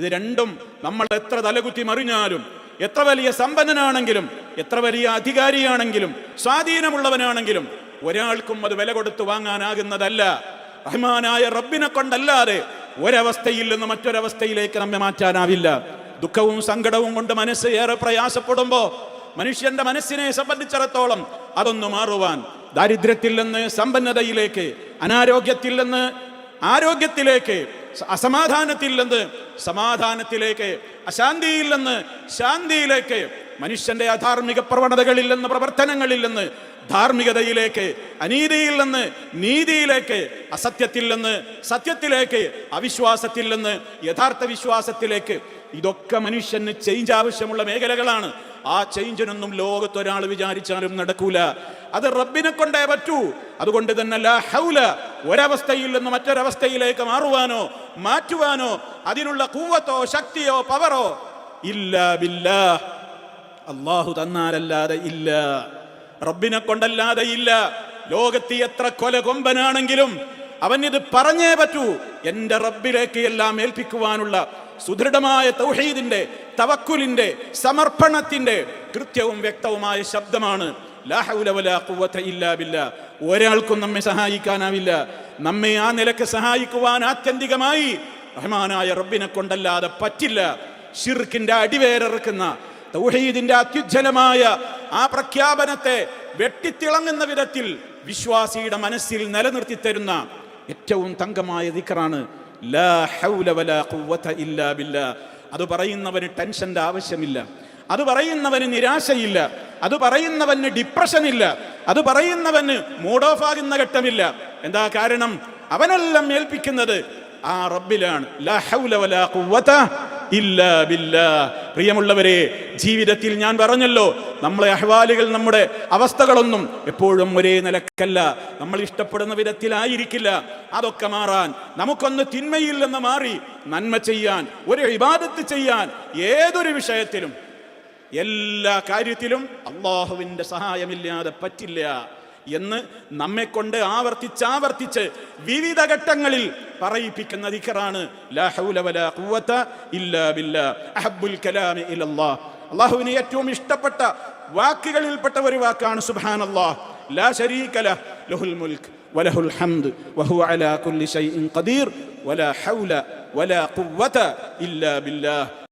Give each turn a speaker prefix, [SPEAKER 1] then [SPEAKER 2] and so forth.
[SPEAKER 1] ഇത് രണ്ടും നമ്മൾ എത്ര തലകുത്തി മറിഞ്ഞാലും, എത്ര വലിയ സമ്പന്നനാണെങ്കിലും, എത്ര വലിയ അധികാരിയാണെങ്കിലും, സ്വാധീനമുള്ളവനാണെങ്കിലും ഒരാൾക്കും അത് വില കൊടുത്തു വാങ്ങാനാകുന്നതല്ല. റഹ്മാനായ റബ്ബിനെ കൊണ്ടല്ലാതെ ഒരവസ്ഥയിൽ നിന്ന് മറ്റൊരവസ്ഥയിലേക്ക് നമ്മെ മാറ്റാനാവില്ല. ദുഃഖവും സങ്കടവും കൊണ്ട് മനസ്സ് ഏറെ പ്രയാസപ്പെടുമ്പോൾ മനുഷ്യന്റെ മനസ്സിനെ സംബന്ധിച്ചിടത്തോളം അതൊന്നു മാറുവാൻ, ദാരിദ്ര്യത്തിൽ നിന്ന് സമ്പന്നതയിലേക്ക്, അനാരോഗ്യത്തിൽ നിന്ന് ആരോഗ്യത്തിലേക്ക്, അസമാധാനത്തിൽ നിന്ന് സമാധാനത്തിലേക്ക്, അശാന്തിയിൽ നിന്ന് ശാന്തിയിലേക്ക്, മനുഷ്യന്റെ അധാർമിക പ്രവണതകളിൽ നിന്ന് പ്രവർത്തനങ്ങളിൽ നിന്ന് ധാർമ്മികതയിലേക്ക്, അനീതിയിൽ നിന്ന് നീതിയിലേക്ക്, അസത്യത്തിൽ നിന്ന് സത്യത്തിലേക്ക്, അവിശ്വാസത്തിൽ നിന്ന് യഥാർത്ഥ വിശ്വാസത്തിലേക്ക്, ഇതൊക്കെ മനുഷ്യന് ചേഞ്ച് ആവശ്യമുള്ള മേഖലകളാണ്. ആ ചേഞ്ചിനൊന്നും ലോകത്തൊരാൾ വിചാരിച്ചാലും നടക്കൂല. അത് റബ്ബിനെ കൊണ്ടേ പറ്റൂ. അതുകൊണ്ട് തന്നെ ലാ ഹൗല, ഒരവസ്ഥയിൽ നിന്ന് മറ്റൊരവസ്ഥയിലേക്ക് മാറുവാനോ മാറ്റുവാനോ അതിനുള്ള ഖുവ്വത്തോ ശക്തിയോ പവറോ ഇല്ലാ ബില്ലാഹ്, അല്ലാഹു തന്നാലല്ലാതെ ഇല്ല, റബ്ബിനെ കൊണ്ടല്ലാതെ ഇല്ല. ലോകത്ത് എത്ര കൊലകൊമ്പനാണെങ്കിലും അവനിത് പറഞ്ഞേ പറ്റൂ. എൻ്റെ റബ്ബിലേക്ക് എല്ലാം ഏൽപ്പിക്കുവാനുള്ള സുദൃഢമായ തൗഹീദിന്റെ, തവക്കുലിന്റെ, സമർപ്പണത്തിന്റെ കൃത്യവും വ്യക്തവുമായ ശബ്ദമാണ് ലാ ഹൗല വലാ ഖുവത ഇല്ലാ ബില്ലാ. ഒരാൾക്കും നമ്മെ സഹായിക്കാനാവില്ല. നമ്മെ ആ നിലക്ക് സഹായിക്കുവാൻ ആത്യന്തികമായി റഹ്മാനായ റബ്ബിനെ കൊണ്ടല്ലാതെ പറ്റില്ല. ശിർക്കിന്റെ അടിവേരറുക്കുന്ന തൗഹീദിന്റെ അത്യുജ്വലമായ ആ പ്രഖ്യാപനത്തെ വെട്ടിത്തിളങ്ങുന്ന വിധത്തിൽ വിശ്വാസിയുടെ മനസ്സിൽ നിലനിർത്തി തരുന്ന ഏറ്റവും തങ്കമായ ദിക്റാണ് ലാ ഹൗല വലാ ഖുവത ഇല്ലാ ബില്ലാ. അത് പറയുന്നവന് ടെൻഷന്റെ ആവശ്യമില്ല, അത് പറയുന്നവന് നിരാശയില്ല, അത് പറയുന്നവന് ഡിപ്രഷൻ ഇല്ല, അത് പറയുന്നവന് മൂഡ് ഓഫ് ആകുന്ന ഘട്ടമില്ല. എന്താ കാരണം? അവനെല്ലാം ഏൽപ്പിക്കുന്നത് ആ റബ്ബിലാണ്. ലാ ഹൗല വലാ ഖുവത ഇല്ലാ ബില്ലാ. പ്രിയമുള്ളവരെ, ജീവിതത്തിൽ ഞാൻ പറഞ്ഞല്ലോ, നമ്മളെ അഹ്വാലുകൾ, നമ്മുടെ അവസ്ഥകളൊന്നും എപ്പോഴും ഒരേ നിലക്കല്ല, നമ്മൾ ഇഷ്ടപ്പെടുന്ന വിധത്തിലായിരിക്കില്ല. അതൊക്കെ മാറാൻ, നമുക്കൊന്ന് തിന്മയിൽ നിന്ന് മാറി നന്മ ചെയ്യാൻ, ഒരു ഇബാദത്ത് ചെയ്യാൻ, ഏതൊരു വിഷയത്തിലും, എല്ലാ കാര്യത്തിലും സഹായമില്ലാതെ പറ്റില്ല എന്ന് നമ്മെ കൊണ്ട് ആവർത്തിച്ച് വിവിധ ഘട്ടങ്ങളിൽ പറയിപ്പിക്കുന്ന ദിക്റാണ് ലാ ഹൗല വലാ ഖുവത ഇല്ലാ ബില്ലാ. അഹബ്ബുൽ കലാമി ഇലല്ലാഹ്, അല്ലാഹുവിന് ഏറ്റവും ഇഷ്ടപ്പെട്ട വാക്കുകളിൽപ്പെട്ട ഒരു വാക്കാണ് സുബ്ഹാനല്ലാഹ്. ലാ ശരീക ലഹ്, ലഹുൽ മുൽക്ക് വലഹുൽ ഹംദ് വഹുവ അലാ കുല്ലി ശൈഇൻ ഖദീർ വലാ ഹൗല വലാ ഖുവത ഇല്ലാ ബില്ലാഹ്.